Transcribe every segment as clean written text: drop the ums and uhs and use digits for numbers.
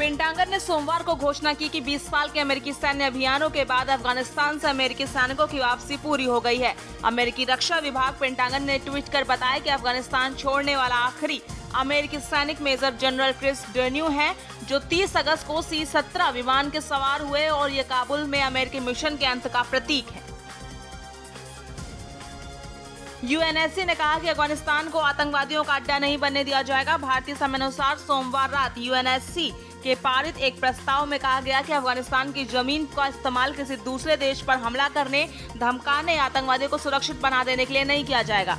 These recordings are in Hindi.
पेंटागन ने सोमवार को घोषणा की कि 20 साल के अमेरिकी सैन्य अभियानों के बाद अफगानिस्तान से अमेरिकी सैनिकों की वापसी पूरी हो गई है। अमेरिकी रक्षा विभाग पेंटागन ने ट्वीट कर बताया कि अफगानिस्तान छोड़ने वाला आखिरी अमेरिकी सैनिक मेजर जनरल क्रिस डेन्यू है, जो 30 अगस्त को C-17 विमान के सवार हुए और ये काबुल में अमेरिकी मिशन के अंत का प्रतीक है। यूएनएससी ने कहा कि अफगानिस्तान को आतंकवादियों का अड्डा नहीं बनने दिया जाएगा। भारतीय समयानुसार सोमवार रात यूएनएससी के पारित एक प्रस्ताव में कहा गया कि अफगानिस्तान की जमीन का इस्तेमाल किसी दूसरे देश पर हमला करने, धमकाने या आतंकवादियों को सुरक्षित बना देने के लिए नहीं किया जाएगा।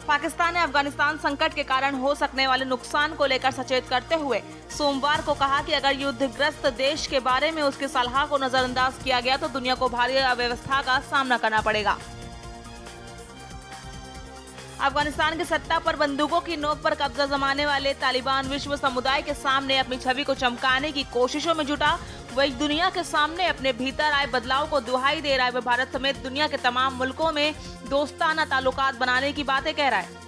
पाकिस्तान ने अफगानिस्तान संकट के कारण हो सकने वाले नुकसान को लेकर सचेत करते हुए सोमवार को कहा कि अगर युद्धग्रस्त देश के बारे में उसकी सलाह को नजरअंदाज किया गया तो दुनिया को भारी अव्यवस्था का सामना करना पड़ेगा। अफगानिस्तान की सत्ता पर बंदूकों की नोक पर कब्जा जमाने वाले तालिबान विश्व समुदाय के सामने अपनी छवि को चमकाने की कोशिशों में जुटा। वही दुनिया के सामने अपने भीतर आए बदलाव को दुहाई दे रहा है। वह भारत समेत दुनिया के तमाम मुल्कों में दोस्ताना ताल्लुकात बनाने की बातें कह रहा है।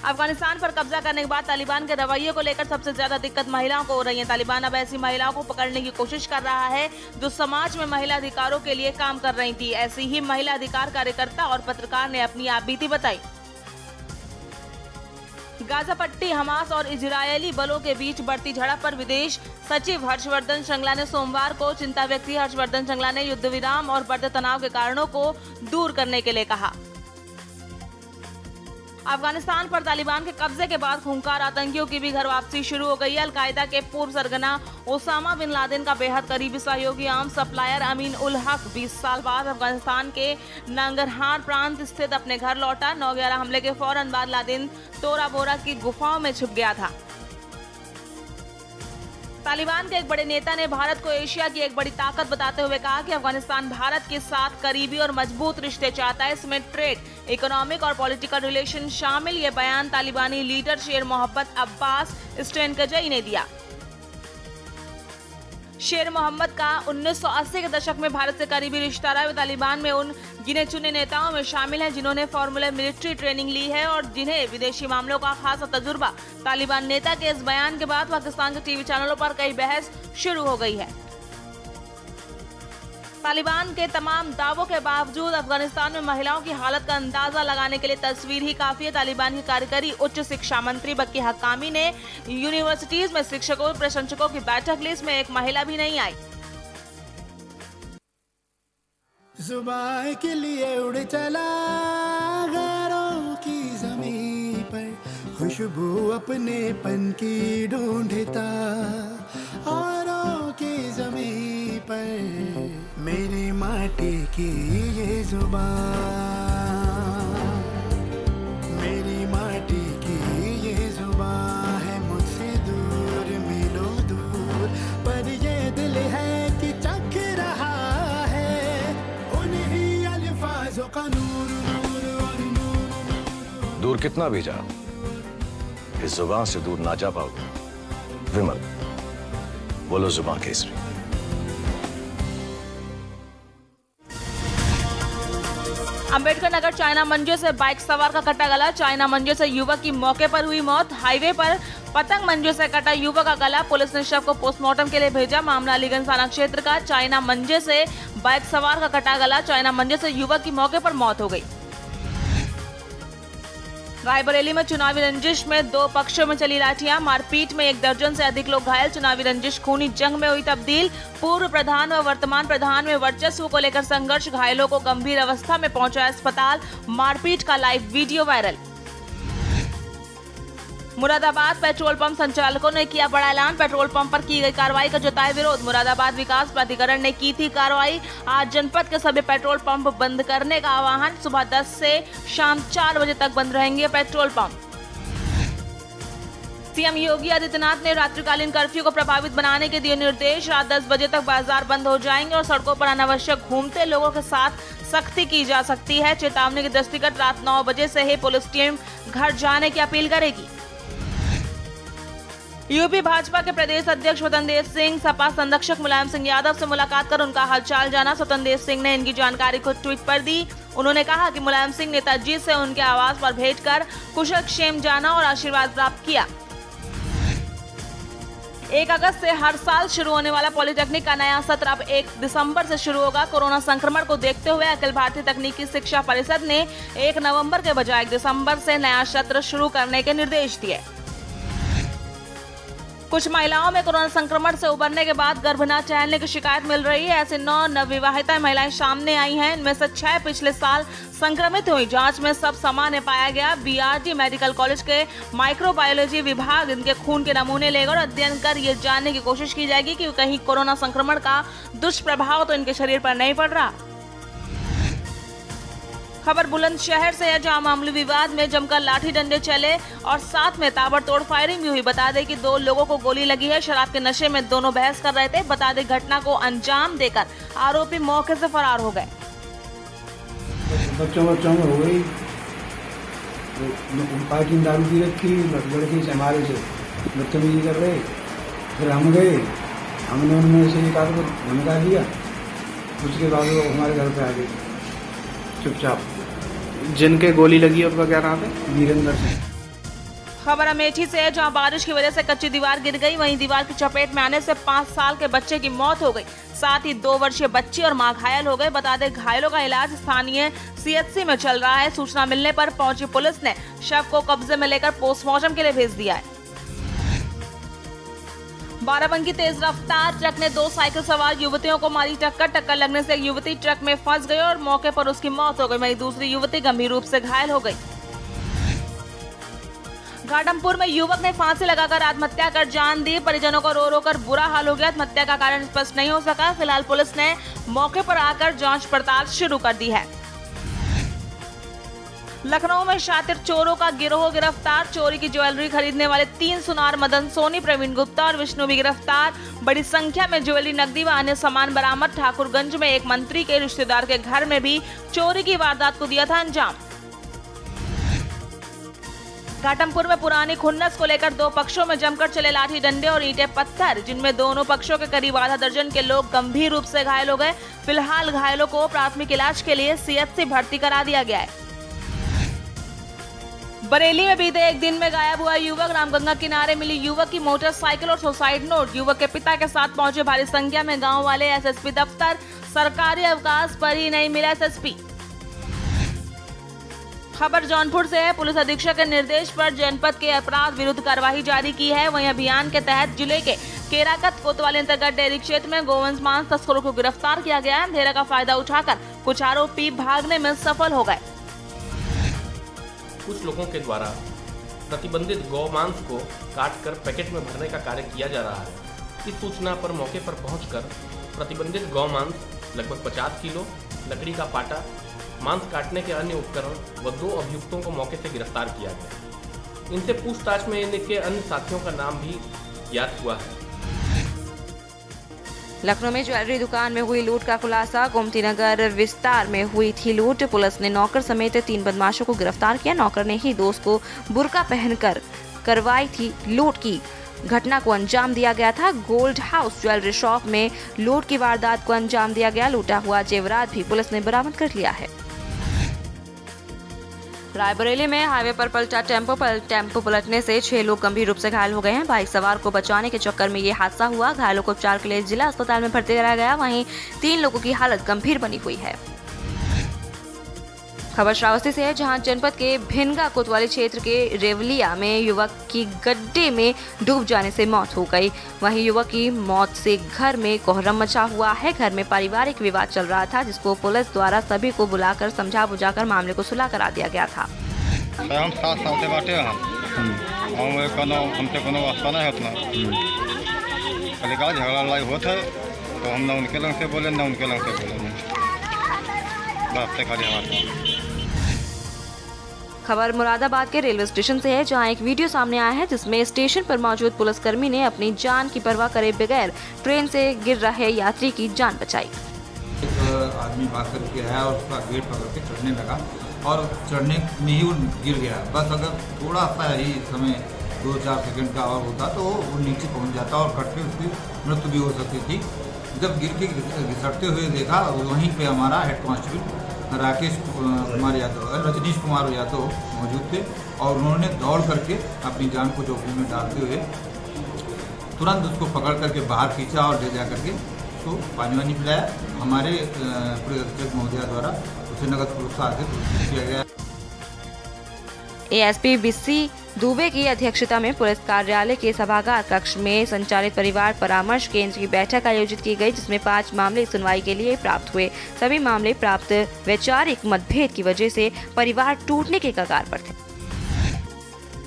अफगानिस्तान पर कब्जा करने के बाद तालिबान के रवैये को लेकर सबसे ज्यादा दिक्कत महिलाओं को हो रही है। तालिबान अब ऐसी महिलाओं को पकड़ने की कोशिश कर रहा है जो समाज में महिला अधिकारों के लिए काम कर रही थी। ऐसी ही महिला अधिकार कार्यकर्ता और पत्रकार ने अपनी आपबीती बताई। गाजा पट्टी, हमास और इजरायली बलों के बीच बढ़ती झड़प पर विदेश सचिव हर्षवर्धन श्रृंगला ने सोमवार को चिंता व्यक्त की। हर्षवर्धन श्रृंगला ने युद्ध विराम और बढ़ते तनाव के कारणों को दूर करने के लिए कहा। अफगानिस्तान पर तालिबान के कब्जे के बाद खूंखार आतंकियों की भी घर वापसी शुरू हो गई है। अलकायदा के पूर्व सरगना ओसामा बिन लादेन का बेहद करीबी सहयोगी आर्म सप्लायर अमीन उल हक 20 साल बाद अफगानिस्तान के नंगरहार प्रांत स्थित अपने घर लौटा। 9/11 हमले के फौरन बाद लादेन तोरा बोरा की गुफाओं में छुप गया था। तालिबान के एक बड़े नेता ने भारत को एशिया की एक बड़ी ताकत बताते हुए कहा कि अफगानिस्तान भारत के साथ करीबी और मजबूत रिश्ते चाहता है। इसमें ट्रेड, इकोनॉमिक और पॉलिटिकल रिलेशन शामिल। ये बयान तालिबानी लीडर शेर मोहम्मद अब्बास स्टेनकजई ने दिया। शेर मोहम्मद का 1980 के दशक में भारत से करीबी रिश्ता रहा है। तालिबान में उन गिने चुने नेताओं में शामिल हैं जिन्होंने फॉर्मूला मिलिट्री ट्रेनिंग ली है और जिन्हें विदेशी मामलों का खासा तजुर्बा। तालिबान नेता के इस बयान के बाद पाकिस्तान के टीवी चैनलों पर कई बहस शुरू हो गई है। तालिबान के तमाम दावों के बावजूद अफगानिस्तान में महिलाओं की हालत का अंदाजा लगाने के लिए तस्वीर ही काफी है। तालिबान की कार्यकारी उच्च शिक्षा मंत्री बक्की हक्कामी ने यूनिवर्सिटीज में शिक्षकों प्रशंसकों की बैठक ली। इसमें एक महिला भी नहीं आई। जुबान के लिए उड़ चला गैरों की ज़मीं पर, खुशबू अपने पन की ढूंढता औरों की ज़मीं पर, मेरी माटी की ये जुबान, मेरी माटी की ये जुबान है मुझसे दूर मीलों दूर, पर ये दिल है कि चख रहा है उन्हीं अल्फाजों का नूर नूर और नूर। दूर कितना भी जा, इस जुबान से दूर ना जा पाओगे। विमल, बोलो जुबान केसरी। अंबेडकर नगर चाइना मंजे से बाइक सवार का कटा गला। चाइना मंजे से युवक की मौके पर हुई मौत। हाईवे पर पतंग मंजे से कटा युवक का गला। पुलिस ने शव को पोस्टमार्टम के लिए भेजा। मामला अलीगंज थाना क्षेत्र का। चाइना मंजे से बाइक सवार का कटा गला। चाइना मंजे से युवक की मौके पर मौत हो गई। रायबरेली में चुनावी रंजिश में दो पक्षों में चली लाठियां। मारपीट में 1 दर्जन से अधिक लोग घायल। चुनावी रंजिश खूनी जंग में हुई तब्दील। पूर्व प्रधान व वर्तमान प्रधान में वर्चस्व को लेकर संघर्ष। घायलों को गंभीर अवस्था में पहुंचाया अस्पताल। मारपीट का live video viral. Moradabad petrol pump संचालकों ने किया बड़ा ऐलान। पेट्रोल पंप पर की गई कार्रवाई का जताया विरोध। मुरादाबाद विकास प्राधिकरण ने की थी कार्रवाई। आज जनपद के सभी पेट्रोल पंप बंद करने का आह्वान। सुबह 10 से शाम 4 बजे तक बंद रहेंगे petrol pump. CM Yogi Adityanath ने रात्रिकालीन कर्फ्यू को प्रभावित बनाने के दिए निर्देश। रात 10 बजे तक बाजार बंद हो जाएंगे और सड़कों पर अनावश्यक घूमते लोगों के साथ सख्ती की जा सकती है। चेतावनी के दृष्टिगत रात 9 बजे से ही पुलिस टीम घर जाने की अपील करेगी। यूपी भाजपा के प्रदेश अध्यक्ष स्वतंत्र देव सिंह सपा संरक्षक मुलायम सिंह यादव से मुलाकात कर उनका हालचाल जाना। स्वतंत्र देव सिंह ने इनकी जानकारी को ट्वीट पर दी। उन्होंने कहा कि मुलायम सिंह नेताजी से उनके आवास पर भेजकर कुशलक्षेम जाना और आशीर्वाद प्राप्त किया। 1 अगस्त से हर साल शुरू होने वाला पॉलिटेक्निक का नया सत्र अब 1 दिसंबर से शुरू होगा। कोरोना संक्रमण को देखते हुए अखिल भारतीय तकनीकी शिक्षा परिषद ने 1 नवंबर के बजाय 1 दिसंबर से नया सत्र शुरू करने के निर्देश दिए। कुछ महिलाओं में कोरोना संक्रमण से उबरने के बाद गर्भ न चढ़ने की शिकायत मिल रही है। ऐसे 9 नवविवाहित महिलाएं सामने आई हैं। इनमें से 6 पिछले साल संक्रमित हुई। जांच में सब सामान्य पाया गया। बीआरटी मेडिकल कॉलेज के माइक्रोबायोलॉजी विभाग इनके खून के नमूने लेगा और अध्ययन कर ये जानने की कोशिश की जाएगी कि कहीं कोरोना संक्रमण का दुष्प्रभाव तो इनके शरीर पर नहीं पड़ रहा। खबर बुलंदशहर से है, जहां मामूली विवाद में जमकर लाठी डंडे चले और साथ में ताबड़तोड़ फायरिंग भी हुई। बता दें कि 2 लोगों को गोली लगी है। शराब के नशे में दोनों बहस कर रहे थे। बता दें घटना को अंजाम देकर आरोपी मौके से फरार हो गए। बच्चों में हो गई पार्टी दारू पी रखी, लड़की से हमारे से बदतमीजी कर रहे। फिर हम गए, हमने उनमें से एक आदमी को धमका दिया। उसके बाद वो हमारे घर पे आ गए चुपचाप। जिनके गोली लगी है उनका क्या नाम है? वीरेंद्र सिंह। खबर अमेठी से है, जहां बारिश की वजह से कच्ची दीवार गिर गई। वहीं दीवार की चपेट में आने से 5 साल के बच्चे की मौत हो गई। साथ ही 2 वर्षीय बच्ची और मां घायल हो गए। बता दें घायलों का इलाज स्थानीय सीएचसी में चल रहा है। सूचना मिलने पर पहुंची पुलिस ने शव को कब्जे में लेकर पोस्टमार्टम के लिए भेज दिया है। बाराबंकी तेज रफ्तार ट्रक ने 2 साइकिल सवार युवतियों को मारी टक्कर। टक्कर लगने से एक युवती ट्रक में फंस गई और मौके पर उसकी मौत हो गई। वहीं दूसरी युवती गंभीर रूप से घायल हो गई। घाटमपुर में युवक ने फांसी लगाकर आत्महत्या कर जान दी। परिजनों को रो रो कर बुरा हाल हो गया। आत्महत्या का कारण स्पष्ट नहीं हो सका। फिलहाल पुलिस ने मौके पर आकर जांच पड़ताल शुरू कर दी है। लखनऊ में शातिर चोरों का गिरोह गिरफ्तार। चोरी की ज्वेलरी खरीदने वाले 3 सुनार मदन सोनी, प्रवीण गुप्ता और विष्णु भी गिरफ्तार। बड़ी संख्या में ज्वेलरी, नकदी व अन्य सामान बरामद। ठाकुरगंज में एक मंत्री के रिश्तेदार के घर में भी चोरी की वारदात को दिया था अंजाम। घाटमपुर में पुरानी खुन्नस को लेकर 2 पक्षों में जमकर चले लाठी डंडे और ईंटें पत्थर, जिनमें दोनों पक्षों के करीब आधा दर्जन के लोग गंभीर रूप से घायल हो गए। फिलहाल घायलों को प्राथमिक इलाज के लिए सीएचसी भर्ती करा दिया गया है। बरेली में बीते एक दिन में गायब हुआ युवक। रामगंगा किनारे मिली युवक की मोटरसाइकिल और सुसाइड नोट। युवक के पिता के साथ पहुंचे भारी संख्या में गांव वाले। एसएसपी दफ्तर सरकारी अवकाश पर ही नहीं मिला एसएसपी। खबर जौनपुर से है। पुलिस अधीक्षक के निर्देश पर जनपद के अपराध विरुद्ध कार्रवाई जारी की है। वहीं अभियान के तहत जिले के केराकत कोतवाली अंतर्गत डेयरी क्षेत्र में गोवंश मांस तस्करों को गिरफ्तार किया गया है। अंधेरा का फायदा उठाकर कुछ आरोपी भागने में सफल हो गए। कुछ लोगों के द्वारा प्रतिबंधित गौमांस को काटकर पैकेट में भरने का कार्य किया जा रहा है। इस सूचना पर मौके पर पहुंचकर प्रतिबंधित गौमांस लगभग 50 किलो, लकड़ी का पाटा, मांस काटने के अन्य उपकरण व 2 अभियुक्तों को मौके से गिरफ्तार किया गया। इनसे पूछताछ में इनके अन्य साथियों का नाम भी ज्ञात हुआ है। लखनऊ में ज्वेलरी दुकान में हुई लूट का खुलासा। गोमती नगर विस्तार में हुई थी लूट। पुलिस ने नौकर समेत 3 बदमाशों को गिरफ्तार किया। नौकर ने ही दोस्त को बुर्का पहनकर करवाई थी लूट की घटना को अंजाम दिया गया था। गोल्ड हाउस ज्वेलरी शॉप में लूट की वारदात को अंजाम दिया गया। लूटा हुआ जेवरात भी पुलिस ने बरामद कर लिया है। रायबरेली में हाईवे पर पलटा टेम्पो पलटने से 6 लोग गंभीर रूप से घायल हो गए हैं। बाइक सवार को बचाने के चक्कर में ये हादसा हुआ। घायलों को उपचार के लिए जिला अस्पताल में भर्ती कराया गया। वहीं 3 लोगों की हालत गंभीर बनी हुई है। खबर श्रावस्ती से है, जहां जनपद के भिनगा कोतवाली क्षेत्र के रेवलिया में युवक की गड्ढे में डूब जाने से मौत हो गई। वहीं युवक की मौत से घर में कोहराम मचा हुआ है। घर में पारिवारिक विवाद चल रहा था, जिसको पुलिस द्वारा सभी को बुलाकर समझा बुझाकर मामले को सुलह करा दिया गया था। हम 7 साल से बाटे हमसे कोनो वास्ता नहीं उतना खाली का झगड़ा लड़ाई होता है, तो हम न उनके लंग से बोले न उनके लंग से बोले। बस खाली हमारे खबर मुरादाबाद के रेलवे स्टेशन से है, जहां एक वीडियो सामने आया है जिसमें स्टेशन पर मौजूद पुलिसकर्मी ने अपनी जान की परवाह करे बगैर ट्रेन से गिर रहे यात्री की जान बचाई। एक आदमी भाग करके आया और उसका गेट पकड़ के चढ़ने लगा और चढ़ने में ही वो गिर गया। बस अगर थोड़ा सा ही समय 2-4 सेकंड का और होता तो वो नीचे पहुंच जाता और कट के उसकी मृत्यु भी हो सकती थी। जब गिर के घिसटते हुए देखा, वहीं पे हमारा हेड कांस्टेबल राकेश कुमार यादव, रजनीश कुमार यादव मौजूद थे और उन्होंने दौड़ करके अपनी जान को जोखिम में डालते हुए तुरंत उसको पकड़ करके बाहर खींचा और ले जा करके उसको पानी वानी पिलाया। हमारे पुलिस अधीक्षक महोदया द्वारा उसे नगद पुरस्कार से पुरस्कृत किया गया। एएसपी बीसी दुबे की अध्यक्षता में पुलिस कार्यालय के सभागार कक्ष में संचालित परिवार परामर्श केंद्र की बैठक आयोजित की गई, जिसमें 5 मामले सुनवाई के लिए प्राप्त हुए। सभी मामले प्राप्त वैचारिक मतभेद की वजह से परिवार टूटने के कगार पर थे।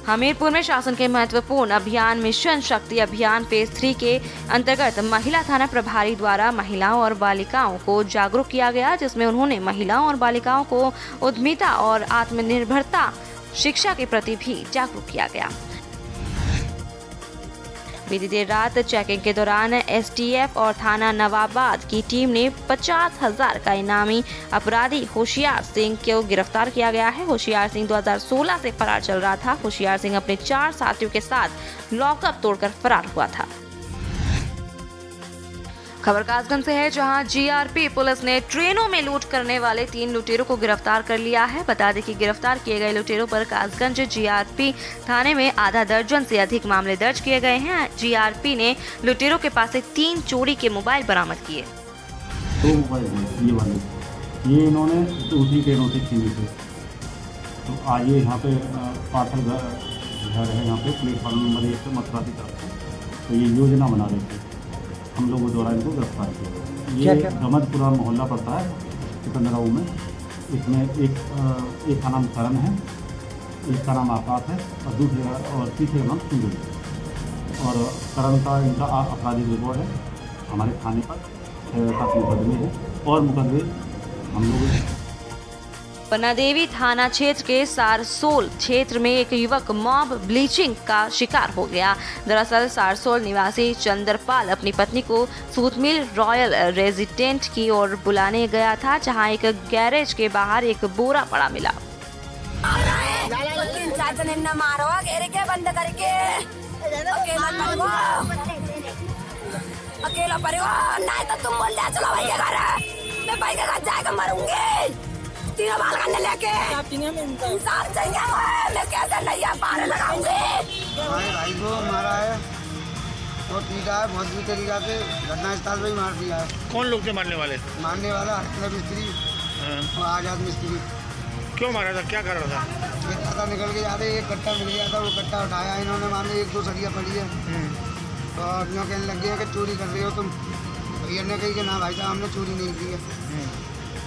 हमीरपुर में शासन के महत्वपूर्ण अभियान मिशन शक्ति अभियान फेज 3 के अंतर्गत महिला थाना प्रभारी द्वारा महिलाओं और बालिकाओं को जागरूक किया गया, जिसमें उन्होंने महिलाओं और बालिकाओं को उद्यमिता और आत्मनिर्भरता शिक्षा के प्रति भी जागरूक किया गया। बीती देर रात चेकिंग के दौरान एसटीएफ और थाना नवाबाद की टीम ने 50,000 का इनामी अपराधी होशियार सिंह को गिरफ्तार किया गया है। होशियार सिंह 2016 से फरार चल रहा था। होशियार सिंह अपने 4 साथियों के साथ लॉकअप तोड़कर फरार हुआ था। खबर कासगंज से है, जहां जीआरपी पुलिस ने ट्रेनों में लूट करने वाले 3 लुटेरों को गिरफ्तार कर लिया है। बता दें कि गिरफ्तार किए गए लुटेरों पर कासगंज जीआरपी थाने में आधा दर्जन से अधिक मामले दर्ज किए गए हैं। जीआरपी ने लुटेरों के पास से 3 चोरी के मोबाइल बरामद किए। 2 मोबाइल हैं ये वाले, ये इन्होंने दूसरी ट्रेनों से छीने थे। तो आज ये यहाँ पे पाठक घर है, यहाँ पे प्लेटफॉर्म नंबर 1 से मथुरा की तरफ से, तो ये योजना बना रहे थे। हम लोगों द्वारा इनको गिरफ्तार किया। ये गमदपुरा मोहल्ला पड़ता है सिकंदराऊ में। इसमें एक का नाम करण है, एक का नाम आकाश है और तीसरे का नाम सूरज है। और करण का इनका आपराधिक रिकॉर्ड है हमारे थाने पर 7 मुकदमे हैं और मुकदमे हम लोग। बनादेवी थाना क्षेत्र के सारसोल क्षेत्र में एक युवक मॉब ब्लीचिंग का शिकार हो गया। दरअसल सारसोल निवासी चंद्रपाल अपनी पत्नी को सूतमिल रॉयल रेजिडेंट की ओर बुलाने गया था, जहां एक गैरेज के बाहर एक बोरा पड़ा मिला। मारो घेरे के बंद करके अकेला परिवार नहीं तो तुम बोल चलो भाई के घर, मैं भाई के घर जाकर मरूंगी। तीनों बाल करने लेके इंसान चाहिए, मैं कैसे नैया पार लगाऊंगी। हमारे भाई को मारा है और पीटा है बहुत बुरी तरीका से, घटना स्थल पर ही मार दिया है। कौन लोग थे मारने वाले? मारने वाला हटला मिस्त्री और आजाद मिस्त्री। क्यों मारा था, क्या कर रहा था? एक खाता निकल के जाते, एक कट्टा मिल गया था, वो कट्टा उठाया इन्होंने, मारने 1-2 सरिया पड़ी है। तो यूँ कहने लग गया कि चोरी कर रहे हो तुम। भैया ने कही कि ना भाई साहब हमने चोरी नहीं की है,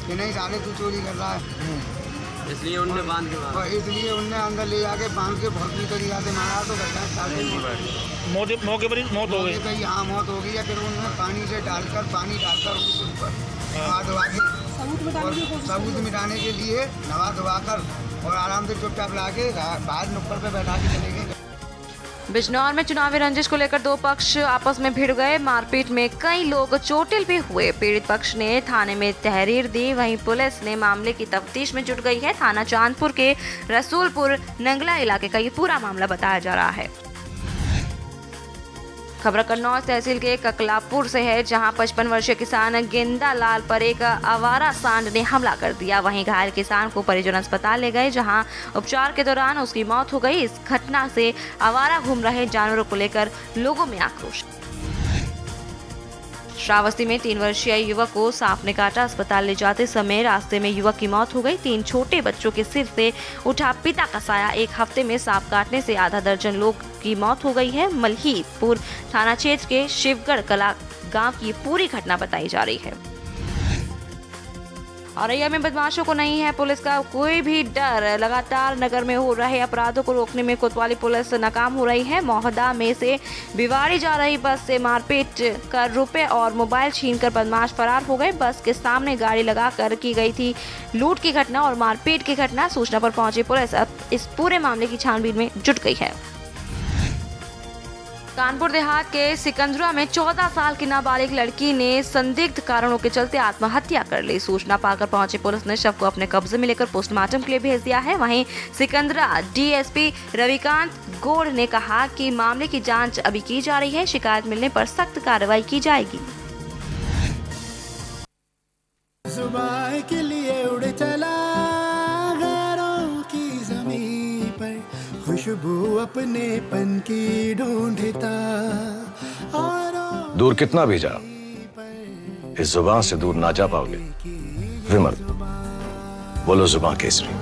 कि नहीं साले तू चोरी कर रहा है। इसलिए उनने बांध के मारा, इसलिए उनने अंदर ले जाके बांध के बहुत बुरी तरीका से मारा। तो मौके पर ही मौत हो गई। यहाँ मौत हो गई है। फिर उन्होंने पानी डालकर उसके ऊपर नहा धोवा के सबूत मिटाने के लिए नहा धोवा कर और आराम से चुपचाप ला के बाहर नुक्कड़ पे बैठा के चले गए। बिजनौर में चुनावी रंजिश को लेकर 2 पक्ष आपस में भिड़ गए। मारपीट में कई लोग चोटिल भी हुए। पीड़ित पक्ष ने थाने में तहरीर दी, वहीं पुलिस ने मामले की तफ्तीश में जुट गई है। थाना चांदपुर के रसूलपुर नंगला इलाके का ये पूरा मामला बताया जा रहा है। खबर कन्नौज तहसील के ककलापुर से है, जहां 55 वर्षीय किसान गेंदा लाल पर एक आवारा सांड ने हमला कर दिया। वहीं घायल किसान को परिजन अस्पताल ले गए, जहां उपचार के दौरान उसकी मौत हो गई। इस घटना से आवारा घूम रहे जानवरों को लेकर लोगों में आक्रोश। श्रावस्ती में 3 वर्षीय युवक को सांप ने काटा। अस्पताल ले जाते समय रास्ते में युवक की मौत हो गई। 3 छोटे बच्चों के सिर से उठा पिता का साया। 1 हफ्ते में सांप काटने से आधा दर्जन लोग की मौत हो गई है। मलहीपुर थाना क्षेत्र के शिवगढ़ कला गांव की पूरी घटना बताई जा रही है। औरैया में बदमाशों को नहीं है पुलिस का कोई भी डर। लगातार नगर में हो रहे अपराधों को रोकने में कोतवाली पुलिस नाकाम हो रही है। मोहदा में से भिवाड़ी जा रही बस से मारपीट कर रुपए और मोबाइल छीनकर बदमाश फरार हो गए। बस के सामने गाड़ी लगाकर की गई थी लूट की घटना और मारपीट की घटना। सूचना पर पहुंची पुलिस अब इस पूरे मामले की छानबीन में जुट गई है। कानपुर देहात के सिकंदरा में 14 साल की नाबालिग लड़की ने संदिग्ध कारणों के चलते आत्महत्या कर ली। सूचना पाकर पहुंची पुलिस ने शव को अपने कब्जे में लेकर पोस्टमार्टम के लिए भेज दिया है। वहीं सिकंदरा डीएसपी रविकांत गौड़ ने कहा कि मामले की जांच अभी की जा रही है। शिकायत मिलने पर सख्त कार्रवाई की जाएगी। सुबह के लिए उड़ अपनेपन की ढूंढता और दूर कितना भी जा, इस जुबान से दूर ना जा पाओगे। विमल, बोलो जुबान केसरी।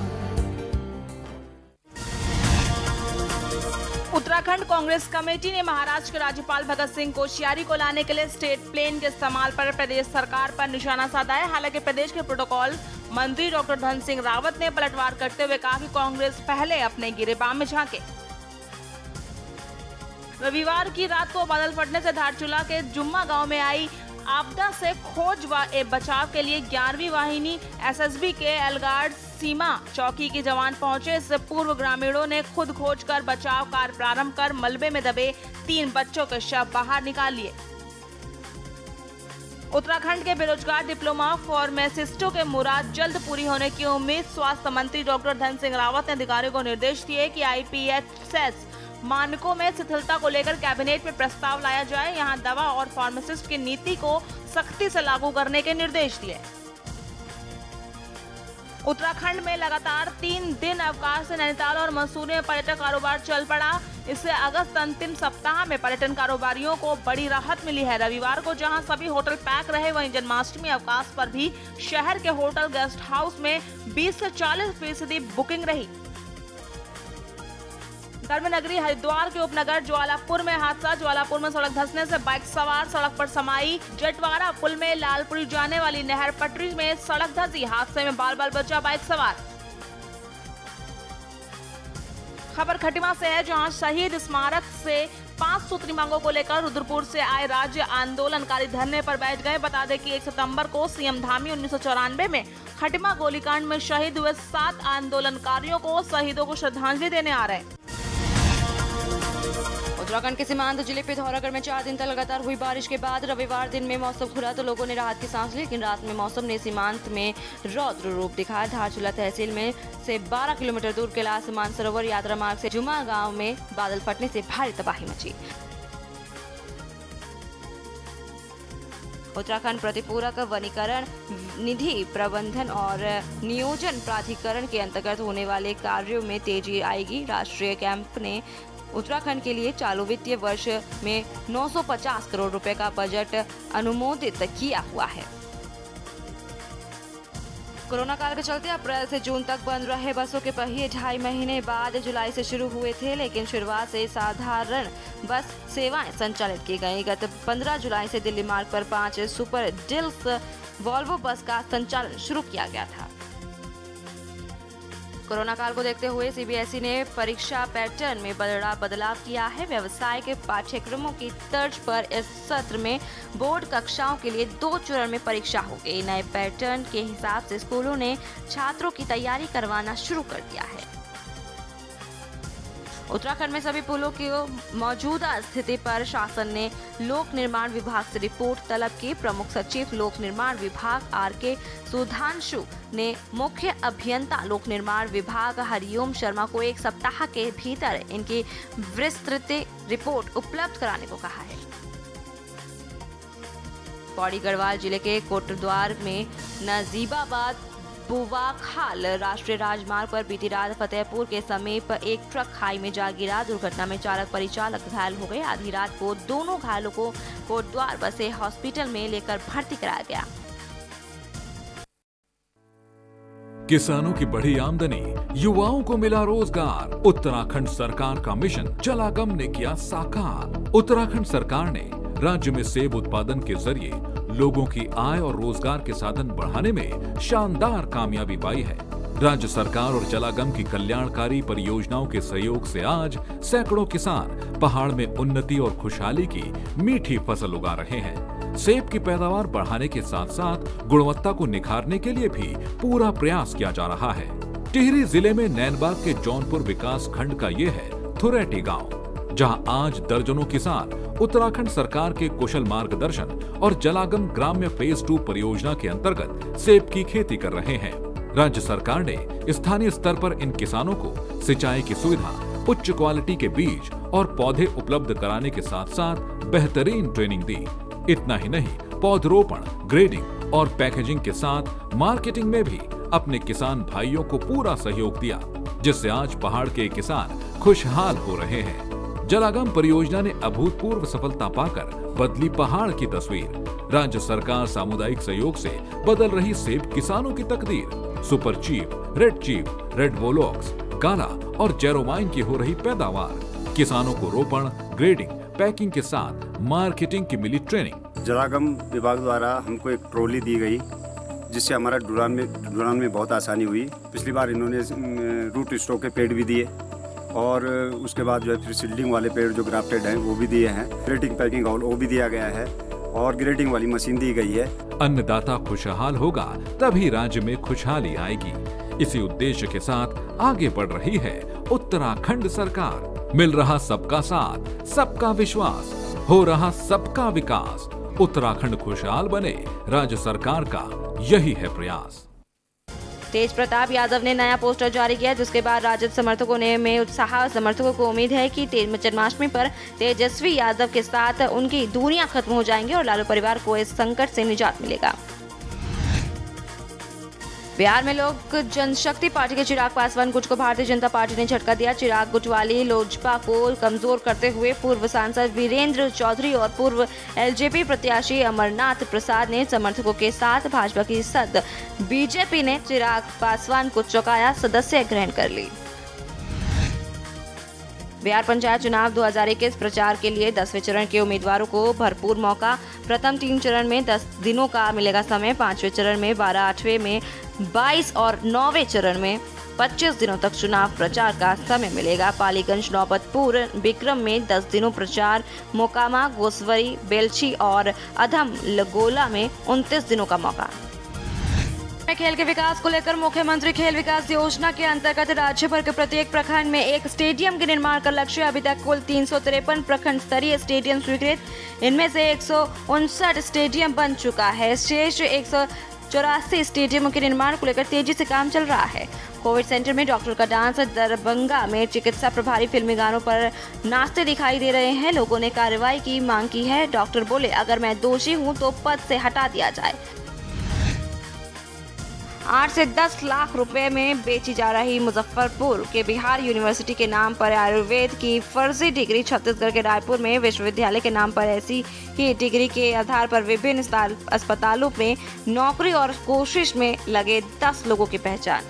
उत्तराखंड कांग्रेस कमेटी ने महाराष्ट्र के राज्यपाल भगत सिंह कोश्यारी को लाने के लिए स्टेट प्लेन के इस्तेमाल पर प्रदेश सरकार पर निशाना साधा है। हालांकि प्रदेश के प्रोटोकॉल मंत्री डॉक्टर धन सिंह रावत ने पलटवार करते हुए कहा कि कांग्रेस पहले अपने गिरेबान में झांके। रविवार की रात को बादल फटने से धारचूला के जुम्मा गांव में आई आपदा से खोज व बचाव के लिए 11वीं वाहिनी एसएसबी के एलगार्ड सीमा चौकी के जवान पहुंचे। इससे पूर्व ग्रामीणों ने खुद खोज कर बचाव कार्य प्रारंभ कर मलबे में दबे 3 बच्चों के शव बाहर निकाल लिए। उत्तराखंड के बेरोजगार डिप्लोमा फार्मासिस्टों के मुराद जल्द पूरी होने की उम्मीद। स्वास्थ्य मंत्री डॉक्टर धन सिंह रावत ने अधिकारियों को निर्देश दिए कि आईपीएचएस मानकों में शिथिलता को लेकर कैबिनेट में प्रस्ताव लाया जाए। यहां दवा और फार्मासिस्ट की नीति को सख्ती से लागू करने के निर्देश दिए। उत्तराखंड में लगातार 3 दिन अवकाश से नैनीताल और मसूरी में पर्यटन कारोबार चल पड़ा। इससे अगस्त अंतिम सप्ताह में पर्यटन कारोबारियों को बड़ी राहत मिली है। रविवार को जहां सभी होटल पैक रहे, वहीं जन्माष्टमी अवकाश पर भी शहर के होटल गेस्ट हाउस में 20 से 40% बुकिंग रही। धर्म नगरी हरिद्वार के उपनगर ज्वालापुर में हादसा। ज्वालापुर में सड़क धंसने से बाइक सवार सड़क पर समाई। जटवाड़ा पुल में लालपुरी जाने वाली नहर पटरी में सड़क धंसी। हादसे में बाल बचा बाइक सवार। खबर खटिमा से है, जहां शहीद स्मारक से 5 सूत्री मांगों को लेकर रुद्रपुर से आए राज्य आंदोलनकारी धरने पर बैठ गए। बता दें कि 1 सितंबर को सीएम धामी 1994 में खटिमा गोलीकांड में शहीद हुए 7 आंदोलनकारियों को शहीदों को श्रद्धांजलि देने आ रहे हैं। उत्तराखंड के सीमांत जिले पिथौरागढ़ में 4 दिन तक लगातार हुई बारिश के बाद रविवार दिन में मौसम खुला तो लोगों ने राहत की सांस ली, लेकिन रात में मौसम ने सीमांत में रौद्र रूप दिखाया। धारचूला तहसील में से 12 किलोमीटर दूर कैलाश मानसरोवर यात्रा मार्ग से जुमा गांव में बादल फटने से भारी तबाही मची। उत्तराखंड प्रतिपूरक वनीकरण निधि प्रबंधन और नियोजन प्राधिकरण के अंतर्गत होने वाले कार्यों में तेजी आएगी। राष्ट्रीय कैंप ने उत्तराखंड के लिए चालू वित्तीय वर्ष में 950 करोड़ रुपए का बजट अनुमोदित किया हुआ है। कोरोना काल के चलते अप्रैल से जून तक बंद रहे बसों के पहिए 2.5 महीने बाद जुलाई से शुरू हुए थे, लेकिन शुरुआत से साधारण बस सेवाएं संचालित की गई। गत 15 जुलाई से दिल्ली मार्ग पर 5 सुपर डीलक्स वॉल्वो बस का संचालन शुरू किया गया था। कोरोना काल को देखते हुए सीबीएसई ने परीक्षा पैटर्न में बड़ा बदलाव किया है। व्यवसाय के पाठ्यक्रमों की तर्ज पर इस सत्र में बोर्ड कक्षाओं के लिए 2 चरण में परीक्षा होगी। नए पैटर्न के हिसाब से स्कूलों ने छात्रों की तैयारी करवाना शुरू कर दिया है। उत्तराखंड में सभी पुलों की मौजूदा स्थिति पर शासन ने लोक निर्माण विभाग से रिपोर्ट तलब की। प्रमुख सचिव लोक निर्माण विभाग आर.के. सुधांशु ने मुख्य अभियंता लोक निर्माण विभाग हरिओम शर्मा को 1 सप्ताह के भीतर इनकी विस्तृत रिपोर्ट उपलब्ध कराने को कहा है। पौड़ी गढ़वाल जिले के कोटद्वार में नजीबाबाद बुवाखाल राष्ट्रीय राजमार्ग पर बीती रात फतेहपुर के समीप एक ट्रक खाई में जा गिरा। दुर्घटना में चालक परिचालक घायल हो गए। आधी रात को दोनों घायलों को कोटद्वार बसे हॉस्पिटल में लेकर भर्ती कराया गया। किसानों की बढ़ी आमदनी, युवाओं को मिला रोजगार। उत्तराखंड सरकार का मिशन जलागम ने किया साकार। उत्तराखंड सरकार ने राज्य में सेब उत्पादन के जरिए लोगों की आय और रोजगार के साधन बढ़ाने में शानदार कामयाबी पाई है। राज्य सरकार और जलागम की कल्याणकारी परियोजनाओं के सहयोग से आज सैकड़ों किसान पहाड़ में उन्नति और खुशहाली की मीठी फसल उगा रहे हैं। सेब की पैदावार बढ़ाने के साथ साथ गुणवत्ता को निखारने के लिए भी पूरा प्रयास किया जा रहा है। टिहरी जिले में नैनबाग के जौनपुर विकास खंड का ये है थुरैटी गाँव, जहां आज दर्जनों किसान उत्तराखंड सरकार के कुशल मार्गदर्शन और जलागम ग्राम्य फेज 2 परियोजना के अंतर्गत सेब की खेती कर रहे हैं। राज्य सरकार ने स्थानीय स्तर पर इन किसानों को सिंचाई की सुविधा, उच्च क्वालिटी के बीज और पौधे उपलब्ध कराने के साथ साथ बेहतरीन ट्रेनिंग दी। इतना ही नहीं, पौधरोपण, ग्रेडिंग और पैकेजिंग के साथ मार्केटिंग में भी अपने किसान भाइयों को पूरा सहयोग दिया। जिससे आज पहाड़ के किसान खुशहाल हो रहे हैं। जलागम परियोजना ने अभूतपूर्व सफलता पाकर बदली पहाड़ की तस्वीर। राज्य सरकार सामुदायिक सहयोग से बदल रही सेब किसानों की तकदीर। सुपर चीफ, रेड वोलोक्स, काला और जेरोमाइन की हो रही पैदावार। किसानों को रोपण, ग्रेडिंग, पैकिंग के साथ मार्केटिंग की मिली ट्रेनिंग। जलागम विभाग द्वारा हमको एक ट्रॉली दी गई, जिससे हमारा ढुलान में बहुत आसानी हुई। पिछली बार इन्होंने रूट स्टॉक के पेड़ भी दिए और उसके बाद जो है फिर सीडलिंग वाले पेड़ जो ग्राफ्टेड हैं वो भी दिए हैं। ग्रेडिंग पैकिंग हॉल वो भी दिया गया है और ग्रेडिंग वाली मशीन दी गई है। अन्नदाता खुशहाल होगा तभी राज्य में खुशहाली आएगी। इसी उद्देश्य के साथ आगे बढ़ रही है उत्तराखंड सरकार। मिल रहा सबका साथ, सबका विश्वास, हो रहा सबका विकास। उत्तराखंड खुशहाल बने, राज्य सरकार का यही है प्रयास। तेज प्रताप यादव ने नया पोस्टर जारी किया, जिसके बाद राजद समर्थकों में उत्साह। समर्थकों को उम्मीद है कि जन्माष्टमी पर तेजस्वी यादव के साथ उनकी दूरियां खत्म हो जाएंगी और लालू परिवार को इस संकट से निजात मिलेगा। बिहार में लोक जनशक्ति पार्टी के चिराग पासवान गुट को भारतीय जनता पार्टी ने झटका दिया। चिराग गुट वाली लोजपा को कमजोर करते हुए पूर्व सांसद वीरेंद्र चौधरी और पूर्व एलजेपी प्रत्याशी अमरनाथ प्रसाद ने समर्थकों के साथ भाजपा की सद बीजेपी ने चिराग पासवान को चौंकाया, सदस्य ग्रहण कर ली। बिहार पंचायत चुनाव 2021 प्रचार के लिए 10वें चरण के उम्मीदवारों को भरपूर मौका। प्रथम 3 चरण में 10 दिनों का मिलेगा समय, 5वें चरण में 12, 8वें में 22 और 9वें चरण में 25 दिनों तक चुनाव प्रचार का समय मिलेगा। पालीगंज, नौबतपुर, बिक्रम में 10 दिनों प्रचार, मोकामा, गोसवरी, बेलछी और अधम लगोला में 29 दिनों का मौका। खेल के विकास को लेकर मुख्यमंत्री खेल विकास योजना के अंतर्गत राज्य भर के प्रत्येक प्रखंड में एक स्टेडियम के निर्माण का लक्ष्य। अभी तक कुल 353 प्रखंड स्तरीय स्टेडियम स्वीकृत, इनमें से 159 स्टेडियम बन चुका है। शेष 184 स्टेडियमों के निर्माण को लेकर तेजी से काम चल रहा है। कोविड सेंटर में डॉक्टर का डांस। दरभंगा में चिकित्सा प्रभारी फिल्मी गानों पर नाचते दिखाई दे रहे हैं। लोगों ने कार्रवाई की मांग की है। डॉक्टर बोले, अगर मैं दोषी हूं तो पद से हटा दिया जाए। 8 से 10 लाख रुपए में बेची जा रही मुजफ्फरपुर के बिहार यूनिवर्सिटी के नाम पर आयुर्वेद की फर्जी डिग्री। छत्तीसगढ़ के रायपुर में विश्वविद्यालय के नाम पर ऐसी ही डिग्री के आधार पर विभिन्न अस्पतालों में नौकरी और कोशिश में लगे 10 लोगों की पहचान।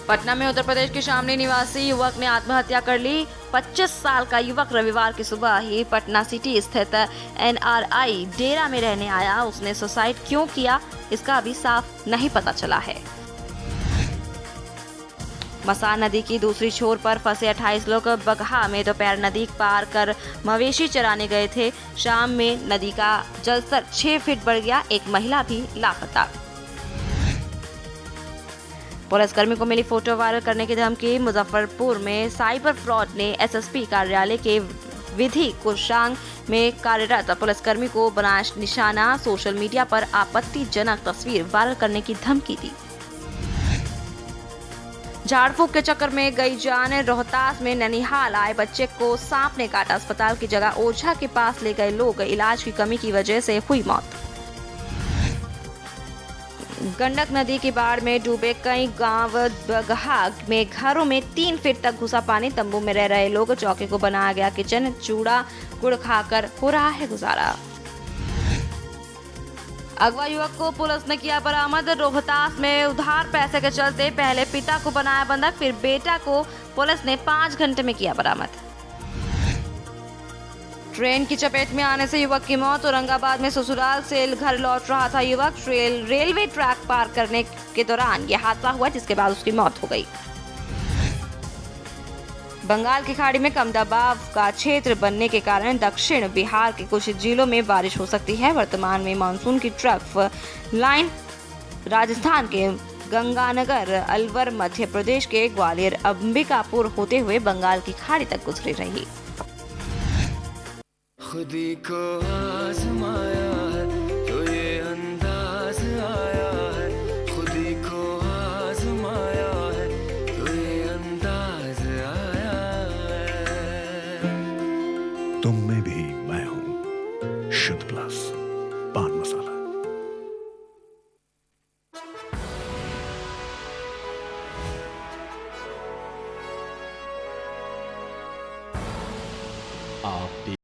पटना में उत्तर प्रदेश के शामली निवासी युवक ने आत्महत्या कर ली। 25 साल का युवक रविवार की सुबह ही पटना सिटी स्थित NRI डेरा में रहने आया। उसने सुसाइड क्यों किया, इसका अभी साफ नहीं पता चला है। मसान नदी की दूसरी छोर पर फंसे 28 लोग बगहा में दोपहर नदी पार कर मवेशी चराने गए थे। शाम में नदी का जलस्तर 6 फीट बढ़ गया। एक महिला भी लापता। पुलिसकर्मी को मिली फोटो वायरल करने की धमकी। मुजफ्फरपुर में साइबर फ्रॉड ने SSP कार्यालय के विधि कोषांग में कार्यरत पुलिसकर्मी को बनाया निशाना। सोशल मीडिया पर आपत्तिजनक तस्वीर वायरल करने की धमकी दी। झाड़ फूक के चक्कर में गई जान। रोहतास में ननिहाल आए बच्चे को सांप ने काटा। अस्पताल की जगह ओझा के पास ले गए लोग। इलाज की कमी की वजह से हुई मौत। गंडक नदी की बाढ़ में डूबे कई गांव। बगहा में घरों में 3 फीट तक घुसा पानी। तंबू में रह रहे लोग। चौकी को बनाया गया किचन। चूड़ा गुड़ खाकर हो रहा है गुजारा। अगवा युवक को पुलिस ने किया बरामद। रोहतास में उधार पैसे के चलते पहले पिता को बनाया बंधक, फिर बेटा को पुलिस ने 5 घंटे में किया बरामद। ट्रेन की चपेट में आने से युवक की मौत। औरंगाबाद में ससुराल से घर लौट रहा था युवक। रेलवे ट्रैक पार करने के दौरान यह हादसा हुआ, जिसके बाद उसकी मौत हो गई। बंगाल की खाड़ी में कम दबाव का क्षेत्र बनने के कारण दक्षिण बिहार के कुछ जिलों में बारिश हो सकती है। वर्तमान में मानसून की ट्रफ लाइन राजस्थान के गंगानगर, अलवर, मध्य प्रदेश के ग्वालियर, अंबिकापुर होते हुए बंगाल की खाड़ी तक गुजरी रही। खुदी को आजमाया है तो ये अंदाज आया है। खुदी को आजमाया है तो ये अंदाज आया है। तुम में भी मैं हूं शुद्ध प्लस पान मसाला। आप